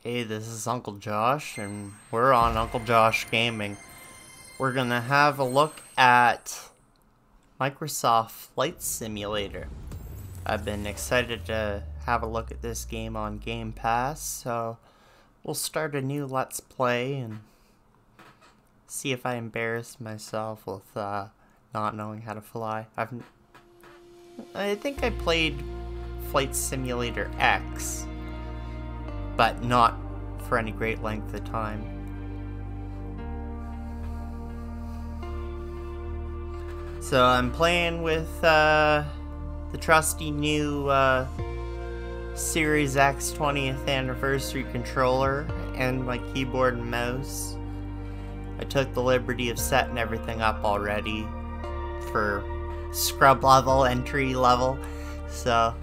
Hey, this is Uncle Josh, and we're on Uncle Josh Gaming. We're gonna have a look at Microsoft Flight Simulator. I've been excited to have a look at this game on Game Pass, so we'll start a new Let's Play and see if I embarrass myself with not knowing how to fly. I think I played Flight Simulator X, but not for any great length of time. So I'm playing with the trusty new Series X 20th anniversary controller and my keyboard and mouse. I took the liberty of setting everything up already for scrub level, entry level, so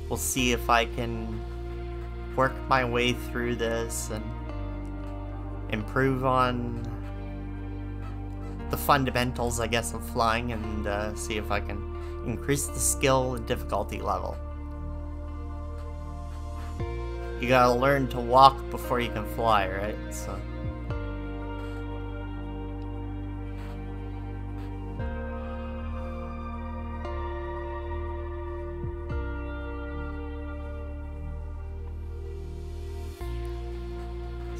we'll see if I can work my way through this and improve on the fundamentals, I guess, of flying, and see if I can increase the skill and difficulty level. You gotta learn to walk before you can fly, right? So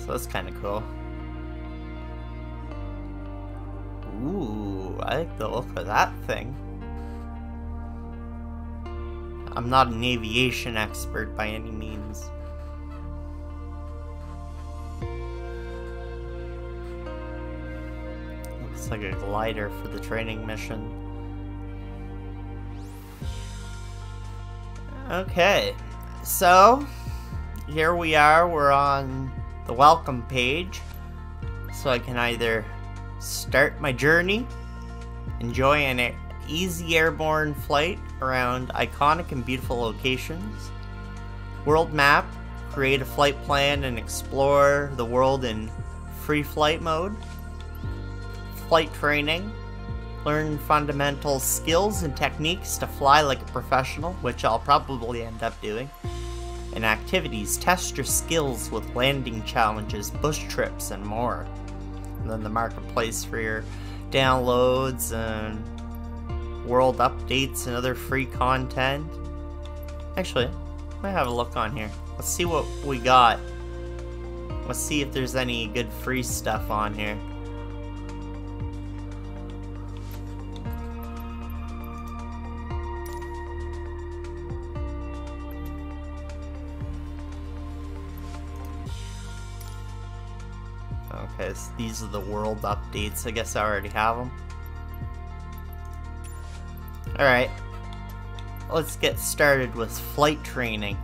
that's kind of cool. Ooh, I like the look of that thing. I'm not an aviation expert by any means. Looks like a glider for the training mission. Okay, so here we are, we're on the welcome page, so I can either start my journey, enjoy an easy airborne flight around iconic and beautiful locations, world map, create a flight plan and explore the world in free flight mode, flight training, learn fundamental skills and techniques to fly like a professional, which I'll probably end up doing, and activities, test your skills with landing challenges, bush trips, and more. And then the marketplace for your downloads and world updates and other free content. Actually, I might have a look on here. Let's see what we got. Let's see if there's any good free stuff on here. Okay, so these are the world updates. I guess I already have them. Alright, let's get started with flight training.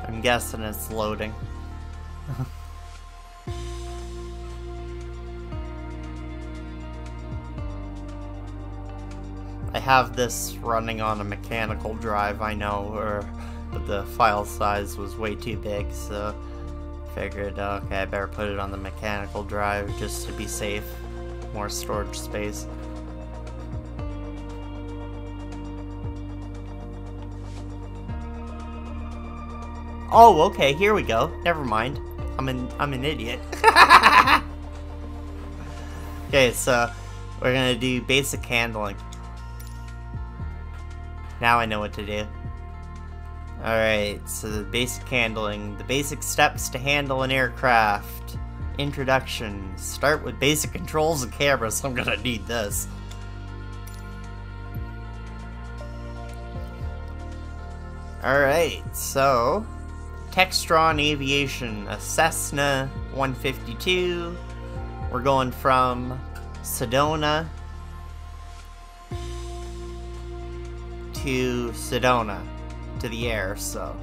I'm guessing it's loading. I have this running on a mechanical drive, I know, but the file size was way too big, so figured, okay, I better put it on the mechanical drive just to be safe. More storage space. Oh, okay, here we go. Never mind. I'm an idiot. Okay, so we're gonna do basic handling. Now I know what to do. Alright, so the basic handling. The basic steps to handle an aircraft. Introduction. Start with basic controls and cameras. I'm gonna need this. Alright, so Textron Aviation, a Cessna 152. We're going from Sedona to Sedona, to the air, so.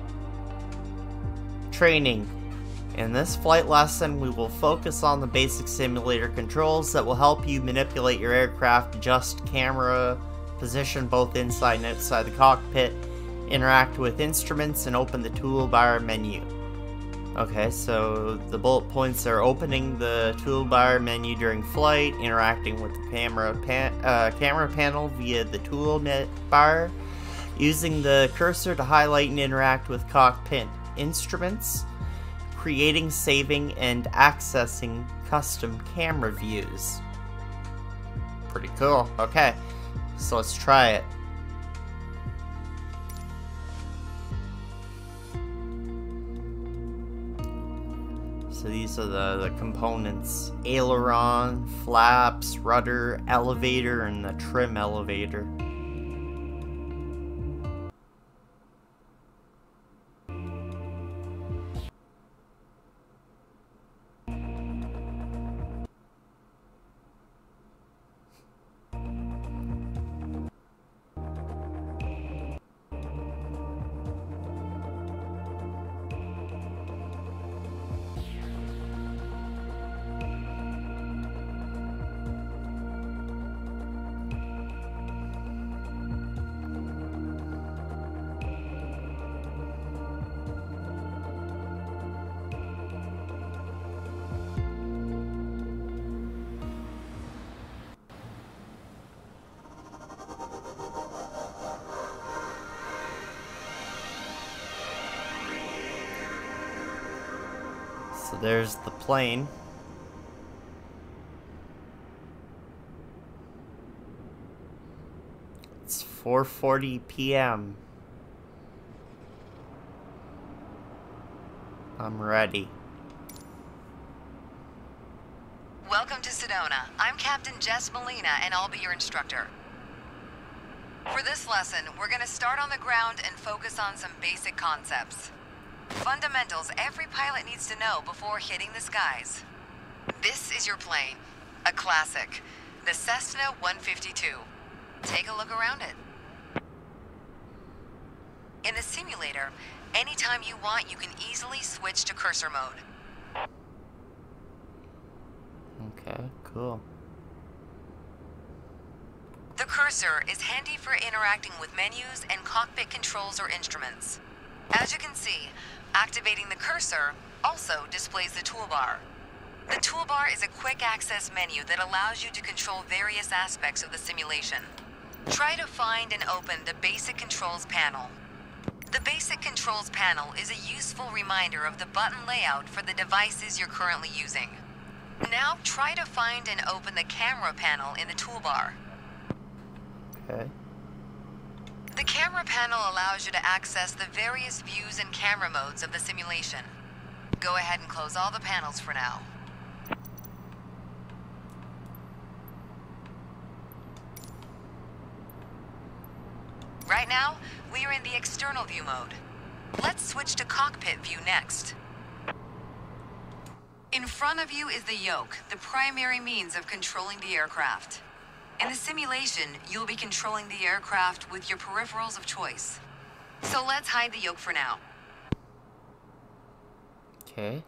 Training. In this flight lesson, we will focus on the basic simulator controls that will help you manipulate your aircraft, adjust camera position both inside and outside the cockpit, interact with instruments, and open the toolbar menu. Okay, so the bullet points are opening the toolbar menu during flight, interacting with the camera panel via the toolbar, using the cursor to highlight and interact with cockpit instruments, creating, saving, and accessing custom camera views. Pretty cool. Okay, so let's try it. So these are the components: aileron, flaps, rudder, elevator, and the trim elevator. So there's the plane. It's 4:40 p.m. I'm ready. Welcome to Sedona. I'm Captain Jess Molina, and I'll be your instructor. For this lesson, we're going to start on the ground and focus on some basic concepts. Fundamentals every pilot needs to know before hitting the skies. This is your plane, a classic, the Cessna 152. Take a look around it. In the simulator, anytime you want, you can easily switch to cursor mode. Okay, cool. The cursor is handy for interacting with menus and cockpit controls or instruments. As you can see, activating the cursor also displays the toolbar. The toolbar is a quick access menu that allows you to control various aspects of the simulation. Try to find and open the Basic Controls panel. The Basic Controls panel is a useful reminder of the button layout for the devices you're currently using. Now try to find and open the camera panel in the toolbar. Okay. The camera panel allows you to access the various views and camera modes of the simulation. Go ahead and close all the panels for now. Right now, we are in the external view mode. Let's switch to cockpit view next. In front of you is the yoke, the primary means of controlling the aircraft. In the simulation, you'll be controlling the aircraft with your peripherals of choice. So let's hide the yoke for now. Okay.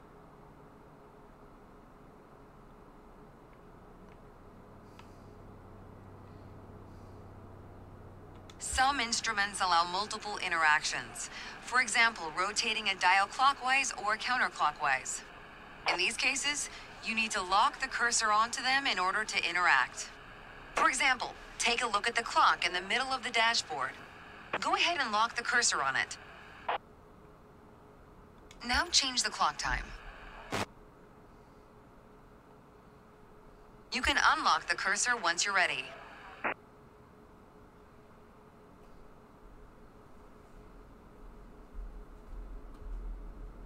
Some instruments allow multiple interactions. For example, rotating a dial clockwise or counterclockwise. In these cases, you need to lock the cursor onto them in order to interact. For example, take a look at the clock in the middle of the dashboard. Go ahead and lock the cursor on it. Now change the clock time. You can unlock the cursor once you're ready.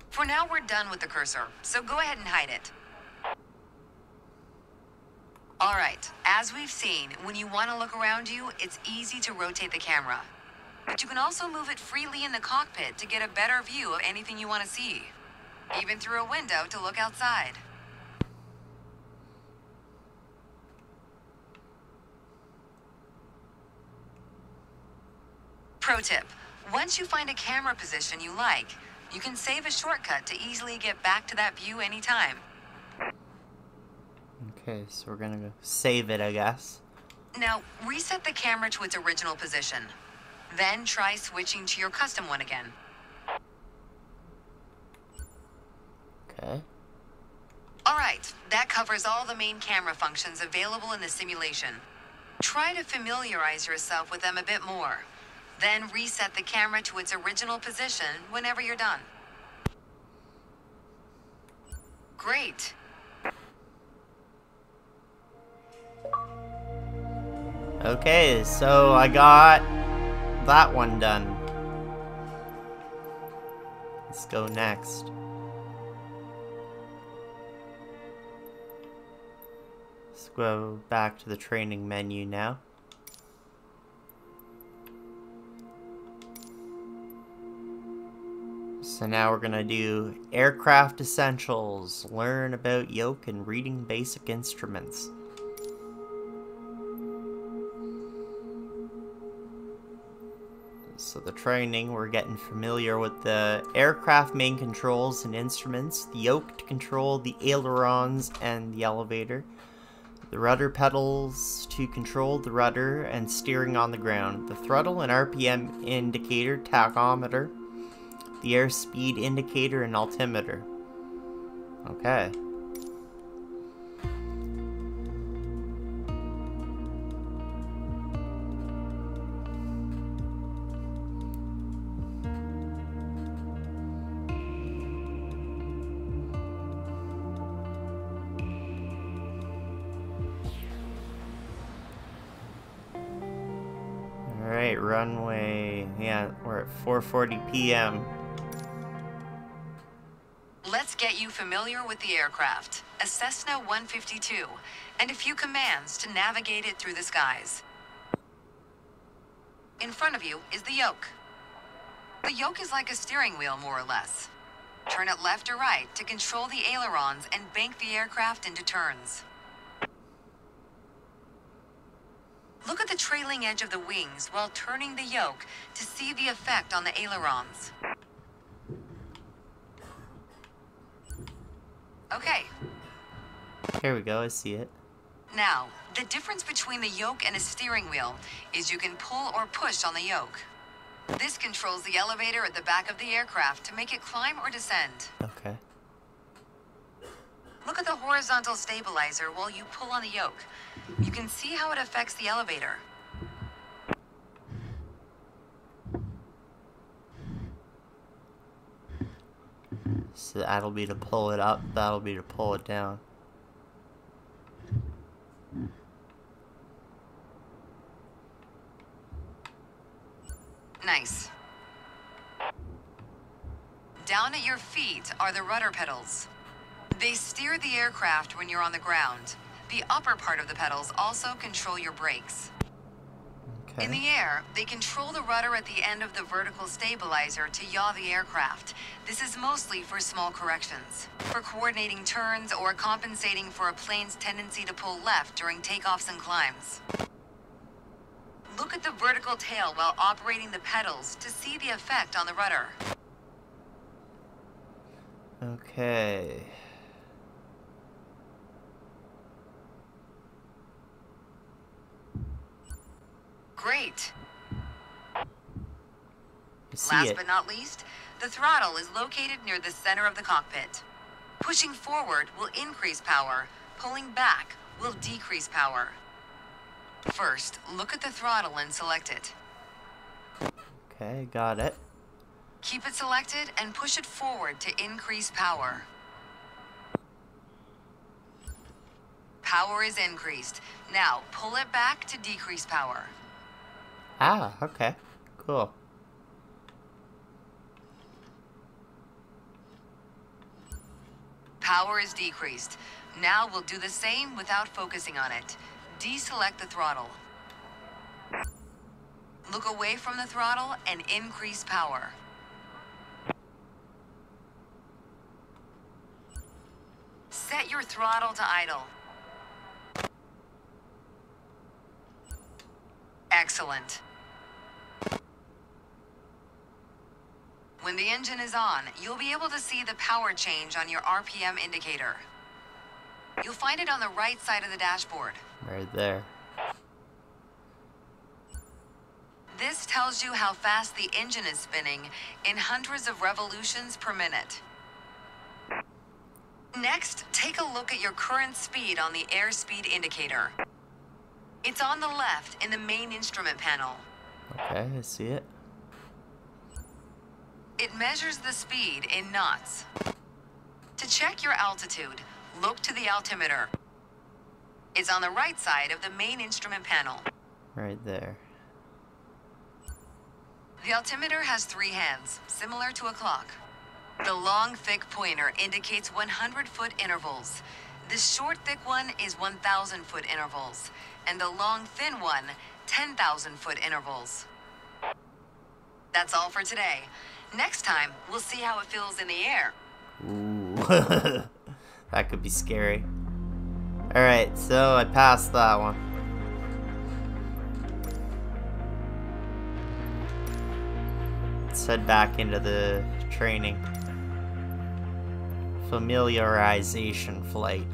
For now, we're done with the cursor, so go ahead and hide it. All right, as we've seen, when you want to look around you, it's easy to rotate the camera. But you can also move it freely in the cockpit to get a better view of anything you want to see. Even through a window to look outside. Pro tip, once you find a camera position you like, you can save a shortcut to easily get back to that view anytime. Okay, so we're gonna go save it, I guess. Now, reset the camera to its original position. Then try switching to your custom one again. Okay. Alright, that covers all the main camera functions available in the simulation. Try to familiarize yourself with them a bit more. Then reset the camera to its original position whenever you're done. Great. Okay, so I got that one done. Let's go next. Let's go back to the training menu now. So now we're gonna do Aircraft Essentials, learn about yoke and reading basic instruments. So the training, we're getting familiar with the aircraft main controls and instruments, the yoke to control the ailerons and the elevator, the rudder pedals to control the rudder and steering on the ground, the throttle and RPM indicator, tachometer, the airspeed indicator and altimeter. Okay. Alright, runway. Yeah, we're at 4:40 p.m. Let's get you familiar with the aircraft, a Cessna 152, and a few commands to navigate it through the skies. In front of you is the yoke. The yoke is like a steering wheel, more or less. Turn it left or right to control the ailerons and bank the aircraft into turns. Look at the trailing edge of the wings while turning the yoke to see the effect on the ailerons. Okay. Here we go, I see it. Now, the difference between the yoke and a steering wheel is you can pull or push on the yoke. This controls the elevator at the back of the aircraft to make it climb or descend. Okay. Look at the horizontal stabilizer while you pull on the yoke. You can see how it affects the elevator. So that'll be to pull it up, that'll be to pull it down. Nice. Down at your feet are the rudder pedals. They steer the aircraft when you're on the ground. The upper part of the pedals also control your brakes. Okay. In the air, they control the rudder at the end of the vertical stabilizer to yaw the aircraft. This is mostly for small corrections, for coordinating turns or compensating for a plane's tendency to pull left during takeoffs and climbs. Look at the vertical tail while operating the pedals to see the effect on the rudder. Okay. Great. You see Last it. but not least, the throttle is located near the center of the cockpit. Pushing forward will increase power. Pulling back will decrease power. First, look at the throttle and select it. Okay, got it. Keep it selected and push it forward to increase power. Power is increased. Now, pull it back to decrease power. Ah, okay. Cool. Power is decreased. Now we'll do the same without focusing on it. Deselect the throttle. Look away from the throttle and increase power. Set your throttle to idle. Excellent. When the engine is on, you'll be able to see the power change on your RPM indicator. You'll find it on the right side of the dashboard. Right there. This tells you how fast the engine is spinning in hundreds of revolutions per minute. Next, take a look at your current speed on the airspeed indicator. It's on the left in the main instrument panel. Okay, I see it. It measures the speed in knots. To check your altitude, look to the altimeter. It's on the right side of the main instrument panel. Right there. The altimeter has 3 hands, similar to a clock. The long, thick pointer indicates 100-foot intervals. The short, thick one is 1,000-foot intervals. And the long, thin one, 10,000-foot intervals. That's all for today. Next time, we'll see how it feels in the air. Ooh. That could be scary. Alright, so I passed that one. Let's head back into the training. Familiarization Flight.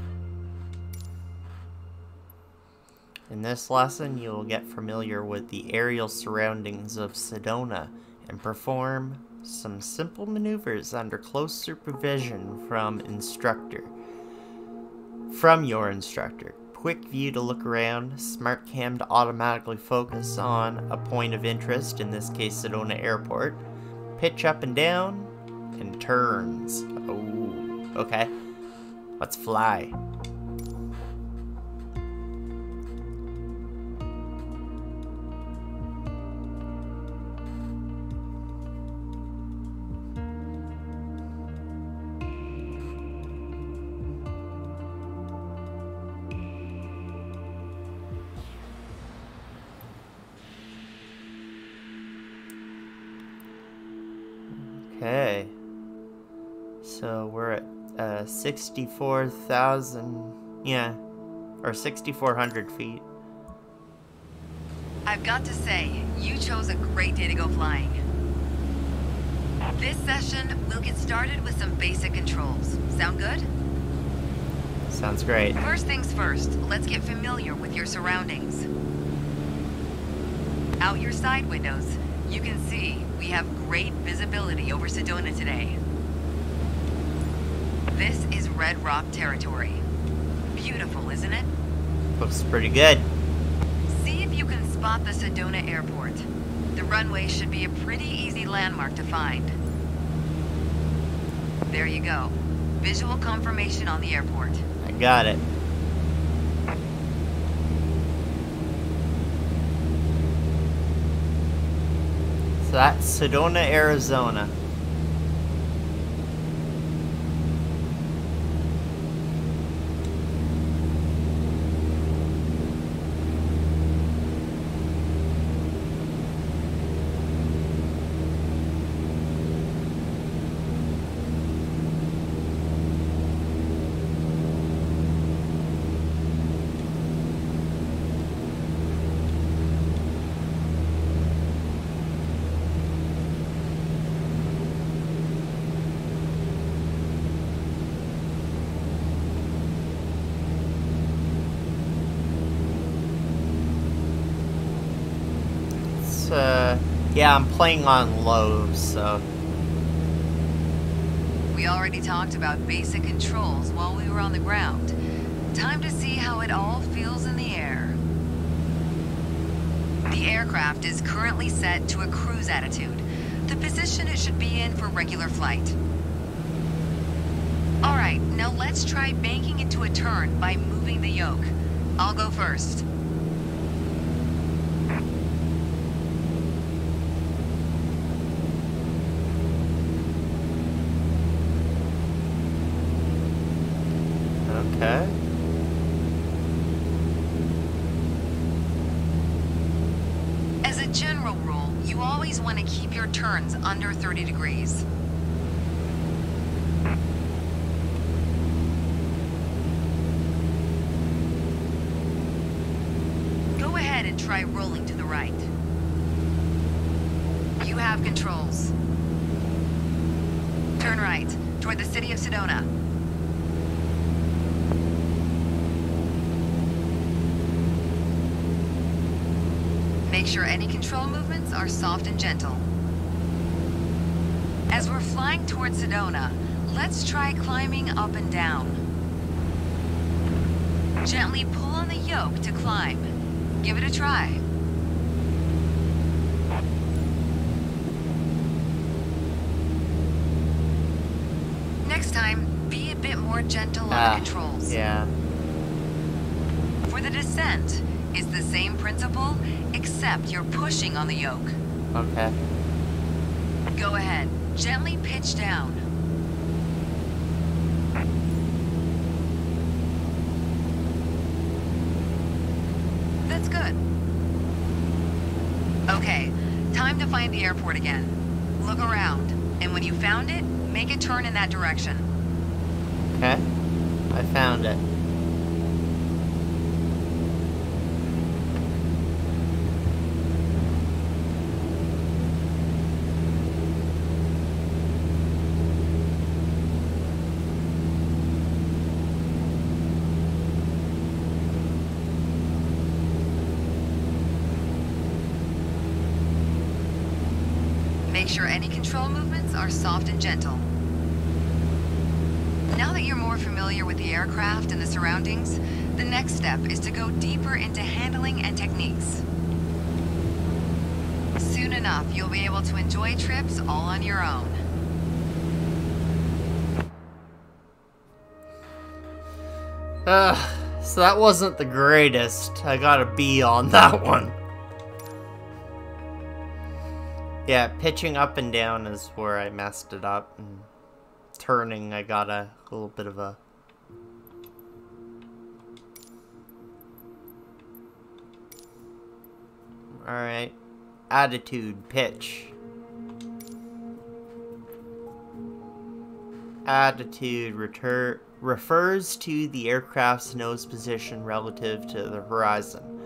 In this lesson, you will get familiar with the aerial surroundings of Sedona and perform some simple maneuvers under close supervision from your instructor. Quick view to look around, smart cam to automatically focus on a point of interest, in this case Sedona Airport. Pitch up and down, and turns. Oh, okay. Let's fly. Okay, so we're at 64,000, yeah, or 6,400 feet. I've got to say, you chose a great day to go flying. This session, we'll get started with some basic controls. Sound good? Sounds great. First things first, let's get familiar with your surroundings. Out your side windows, you can see we have great visibility over Sedona today. This is Red Rock territory. Beautiful, isn't it? Looks pretty good. See if you can spot the Sedona Airport. The runway should be a pretty easy landmark to find. There you go. Visual confirmation on the airport. I got it. So that's Sedona, Arizona. Yeah, I'm playing on low, so... We already talked about basic controls while we were on the ground. Time to see how it all feels in the air. The aircraft is currently set to a cruise attitude, the position it should be in for regular flight. Alright, now let's try banking into a turn by moving the yoke. I'll go first. Okay. As a general rule, you always want to keep your turns under 30 degrees. Go ahead and try rolling to the right. You have controls. Turn right, toward the city of Sedona. Make sure any control movements are soft and gentle. As we're flying towards Sedona, let's try climbing up and down. Gently pull on the yoke to climb. Give it a try. Next time, be a bit more gentle on the controls. Yeah. For the descent, it's the same principle, except you're pushing on the yoke. Okay. Go ahead. Gently pitch down. That's good. Okay, time to find the airport again. Look around, and when you found it, make a turn in that direction. Okay. I found it. Make sure any control movements are soft and gentle. Now that you're more familiar with the aircraft and the surroundings, the next step is to go deeper into handling and techniques. Soon enough, you'll be able to enjoy trips all on your own. So that wasn't the greatest. I got a B on that one. Yeah, pitching up and down is where I messed it up. And turning, I got a little bit of a... Alright. Attitude, pitch. Attitude refers to the aircraft's nose position relative to the horizon.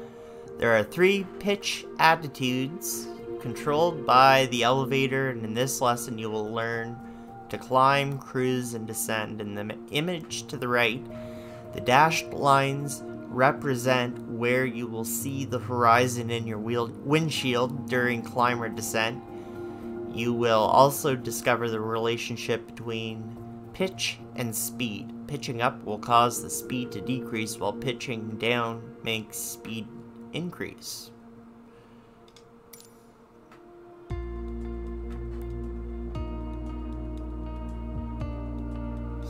There are 3 pitch attitudes controlled by the elevator, and in this lesson you will learn to climb, cruise, and descend. In the image to the right, the dashed lines represent where you will see the horizon in your windshield during climb or descent. You will also discover the relationship between pitch and speed. Pitching up will cause the speed to decrease, while pitching down makes speed increase.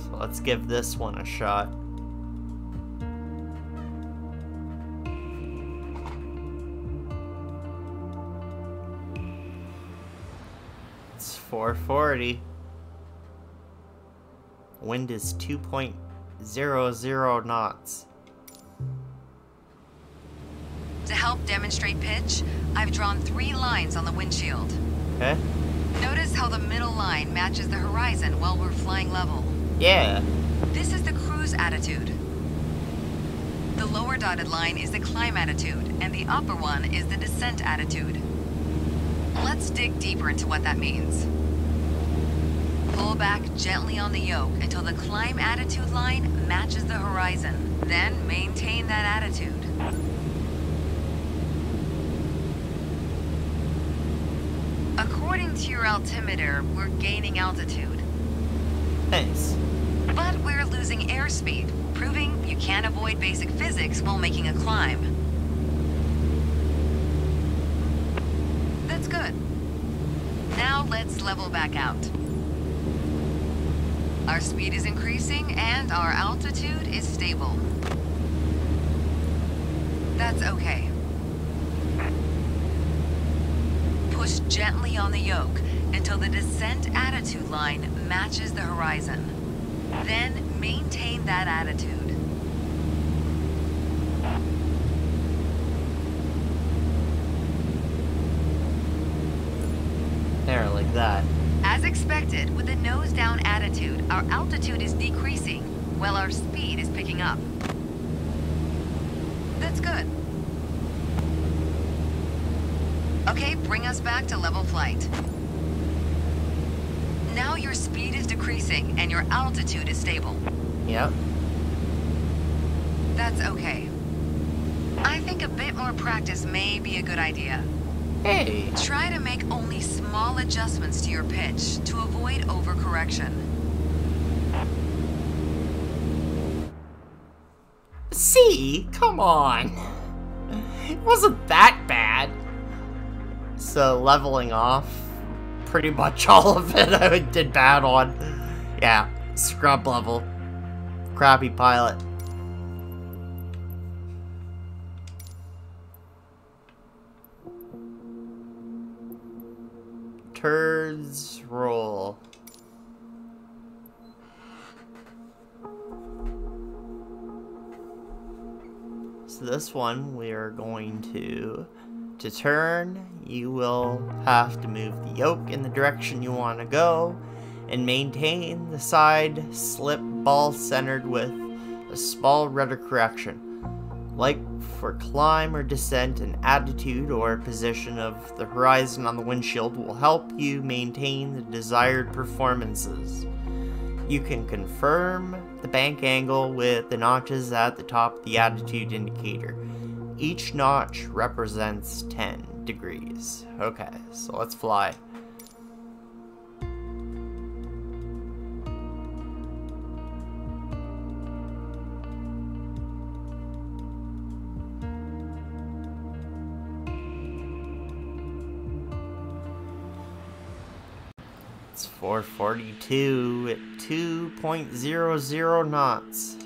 So let's give this one a shot. It's 440. Wind is 2.00 knots. To help demonstrate pitch, I've drawn 3 lines on the windshield. Okay. Notice how the middle line matches the horizon while we're flying level. Yeah. This is the cruise attitude. The lower dotted line is the climb attitude, and the upper one is the descent attitude. Let's dig deeper into what that means. Pull back gently on the yoke until the climb attitude line matches the horizon. Then maintain that attitude. According to your altimeter, we're gaining altitude. Thanks. But we're losing airspeed, proving you can't avoid basic physics while making a climb. That's good. Now let's level back out. Our speed is increasing and our altitude is stable. That's okay. Push gently on the yoke until the descent attitude line matches the horizon. Then maintain that attitude. There, like that. As expected, with the nose down attitude, our altitude is decreasing while our speed is picking up. That's good. Okay, bring us back to level flight. Now your speed is decreasing and your altitude is stable. Yep. That's okay. I think a bit more practice may be a good idea. Hey! Try to make only small adjustments to your pitch to avoid overcorrection. See? Come on! It wasn't that bad. So, leveling off, pretty much all of it I did bad on. Yeah, scrub level. Crappy pilot. Turds roll. So this one we are going to turn, you will have to move the yoke in the direction you want to go and maintain the side slip ball centered with a small rudder correction. Like for climb or descent, an attitude or position of the horizon on the windshield will help you maintain the desired performances. You can confirm the bank angle with the notches at the top of the attitude indicator. Each notch represents 10 degrees. Okay, so let's fly. It's 442 at 2.00 knots.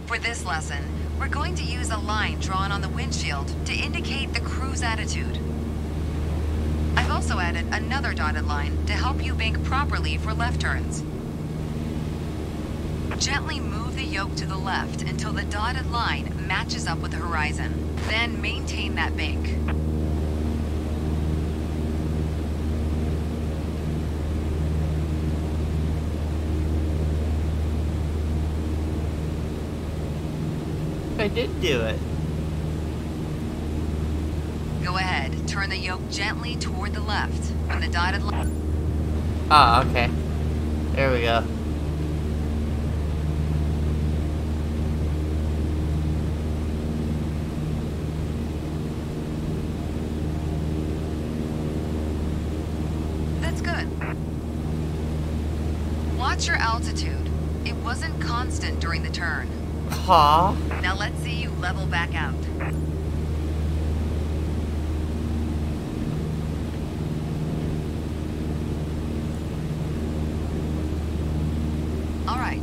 For this lesson, we're going to use a line drawn on the windshield to indicate the cruise attitude. I've also added another dotted line to help you bank properly for left turns. Gently move the yoke to the left until the dotted line matches up with the horizon. Then maintain that bank. I did do it. Go ahead, turn the yoke gently toward the left when the dotted line. Ah, okay. There we go. That's good. Watch your altitude. It wasn't constant during the turn. Huh? Now let's see you level back out. All right.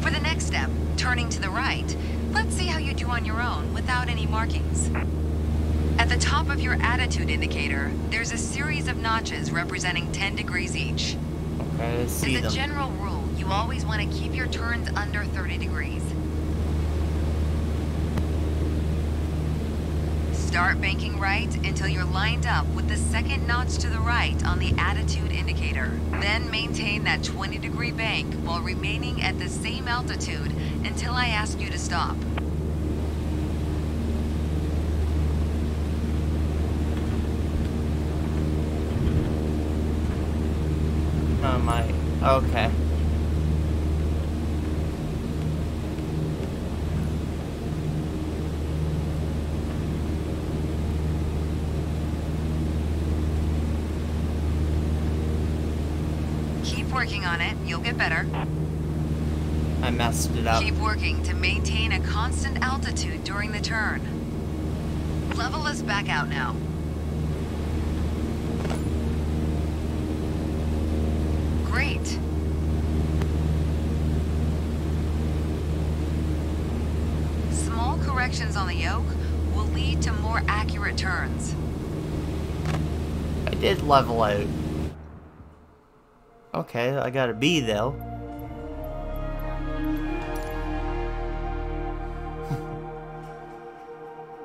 For the next step, turning to the right, let's see how you do on your own without any markings. At the top of your attitude indicator, there's a series of notches representing 10 degrees each. Okay, I see As a them. general rule, you always want to keep your turns under 30 degrees. Start banking right until you're lined up with the second notch to the right on the attitude indicator. Then maintain that 20-degree bank while remaining at the same altitude until I ask you to stop. Oh my. Okay. Keep working on it. You'll get better. I messed it up. Keep working to maintain a constant altitude during the turn. Level us back out now. Great. Small corrections on the yoke will lead to more accurate turns. I did level out. Okay, I got a B though.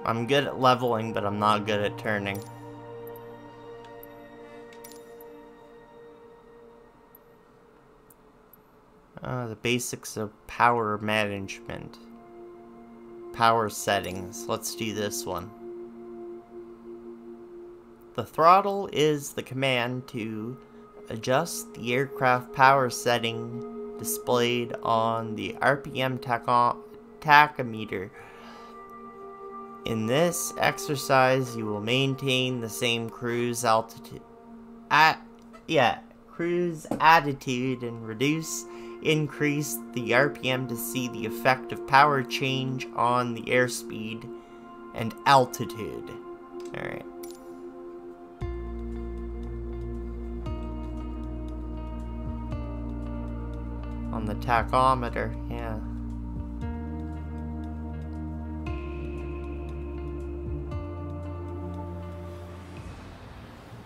I'm good at leveling, but I'm not good at turning. The basics of power management. Power settings. Let's do this one. The throttle is the command to adjust the aircraft power setting displayed on the RPM tachometer. In this exercise, you will maintain the same cruise attitude and increase the RPM to see the effect of power change on the airspeed and altitude. Alright. On the tachometer, yeah.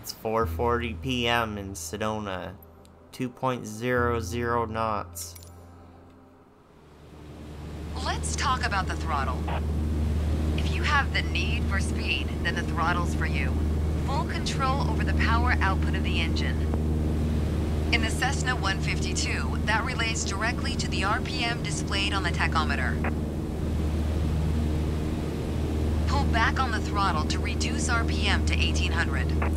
It's 4:40 p.m. in Sedona, 2.00 knots. Let's talk about the throttle. If you have the need for speed, then the throttle's for you. Full control over the power output of the engine. In the Cessna 152, that relates directly to the RPM displayed on the tachometer. Pull back on the throttle to reduce RPM to 1800.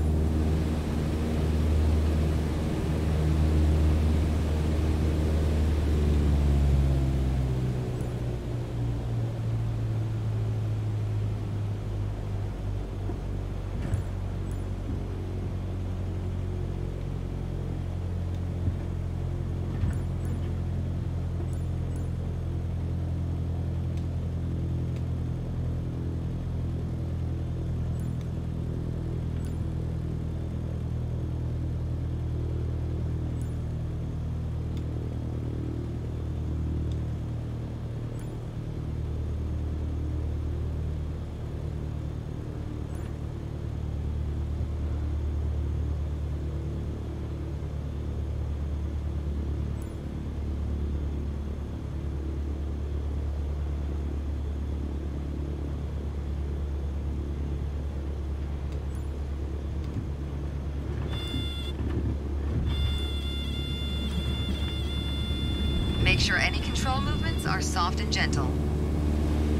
Make sure any control movements are soft and gentle.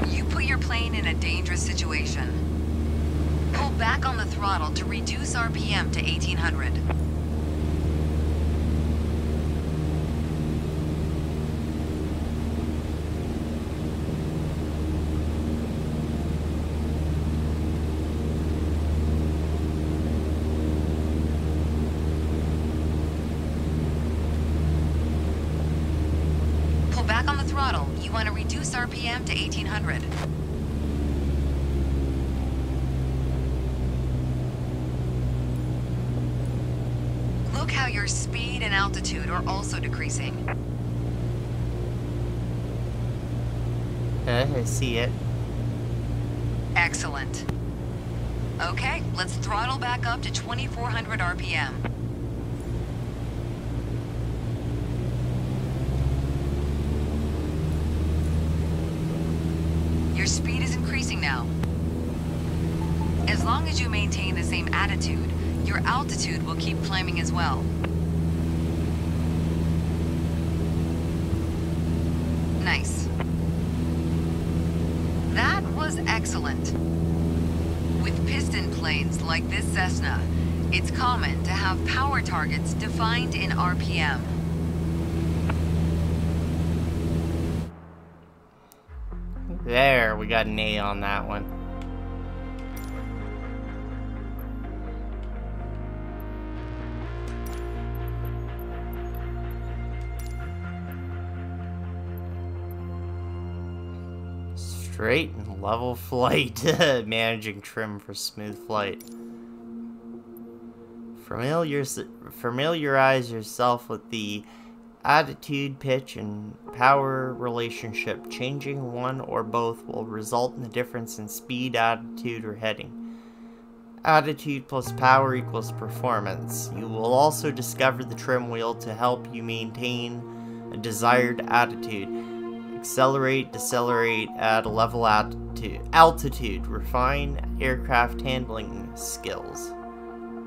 You put your plane in a dangerous situation. Pull back on the throttle to reduce RPM to 1800. Back on the throttle. You want to reduce RPM to 1800. Look how your speed and altitude are also decreasing. I see it. Excellent. Okay, let's throttle back up to 2400 RPM. Your speed is increasing now. As long as you maintain the same attitude, your altitude will keep climbing as well. Nice. That was excellent. With piston planes like this Cessna, it's common to have power targets defined in RPM. There, we got an A on that one. Straight and level flight. Managing trim for smooth flight. Familiarize yourself with the attitude, pitch, and power relationship. Changing one or both will result in a difference in speed, attitude, or heading. Attitude plus power equals performance. You will also discover the trim wheel to help you maintain a desired attitude. Accelerate, decelerate at a level altitude. Refine aircraft handling skills.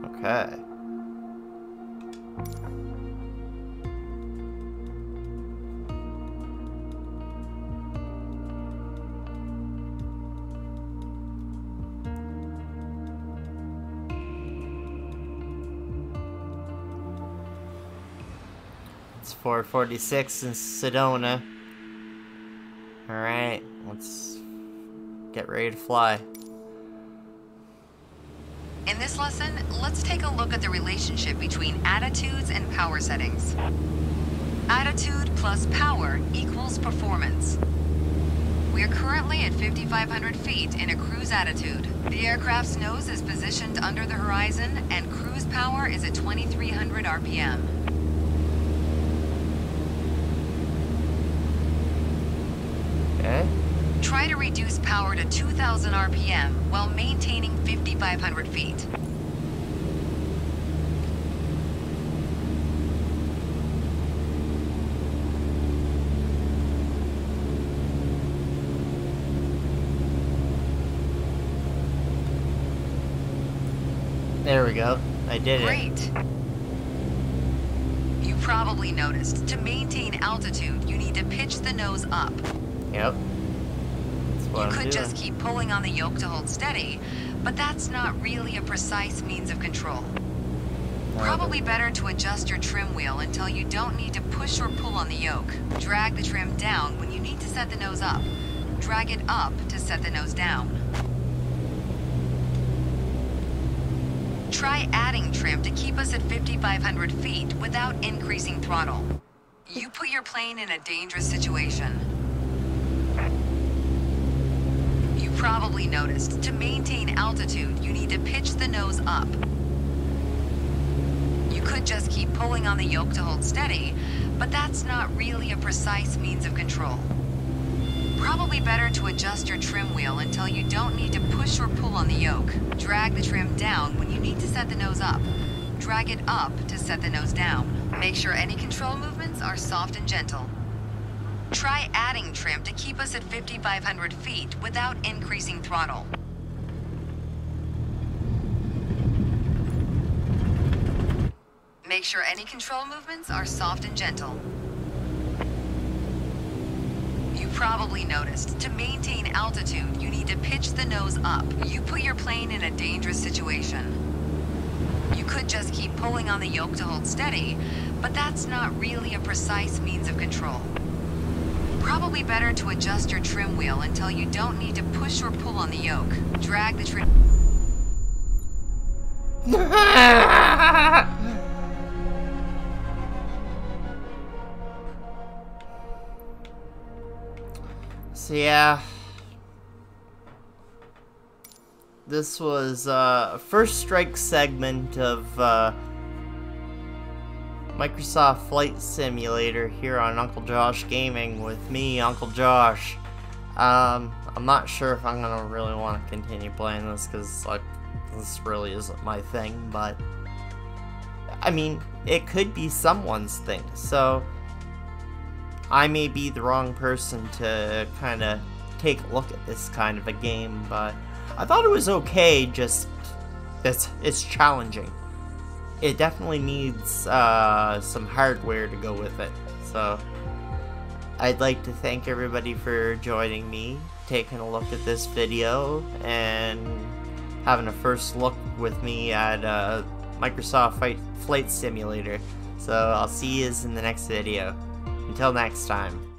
Okay. It's 4:46 in Sedona. Alright, let's get ready to fly. In this lesson, let's take a look at the relationship between attitudes and power settings. Attitude plus power equals performance. We are currently at 5,500 feet in a cruise attitude. The aircraft's nose is positioned under the horizon and cruise power is at 2,300 RPM. Okay. Try to reduce power to 2,000 RPM while maintaining 5,500 feet. There we go. I did it. Great. You probably noticed, to maintain altitude, you need to pitch the nose up. Yep. That's what You I'm could doing. just keep pulling on the yoke to hold steady, but that's not really a precise means of control. Probably better to adjust your trim wheel until you don't need to push or pull on the yoke. Drag the trim down when you need to set the nose up. Drag it up to set the nose down. Try adding trim to keep us at 5,500 feet without increasing throttle. You put your plane in a dangerous situation. You probably noticed, to maintain altitude, you need to pitch the nose up. You could just keep pulling on the yoke to hold steady, but that's not really a precise means of control. Probably better to adjust your trim wheel until you don't need to push or pull on the yoke. Drag the trim down when you need to set the nose up. Drag it up to set the nose down. Make sure any control movements are soft and gentle. Try adding trim to keep us at 5,500 feet without increasing throttle. Make sure any control movements are soft and gentle. You probably noticed, to maintain altitude, you need to pitch the nose up. You put your plane in a dangerous situation. You could just keep pulling on the yoke to hold steady, but that's not really a precise means of control. Probably better to adjust your trim wheel until you don't need to push or pull on the yoke. Drag the trim... So yeah, this was a first strike segment of Microsoft Flight Simulator here on Uncle Josh Gaming with me, Uncle Josh. I'm not sure if I'm gonna really want to continue playing this because like this really isn't my thing, but I mean it could be someone's thing, so I may be the wrong person to kind of take a look at this kind of a game, but I thought it was okay, just it's challenging. It definitely needs some hardware to go with it, so I'd like to thank everybody for joining me, taking a look at this video, and having a first look with me at Microsoft Flight Simulator. So I'll see you in the next video. Until next time.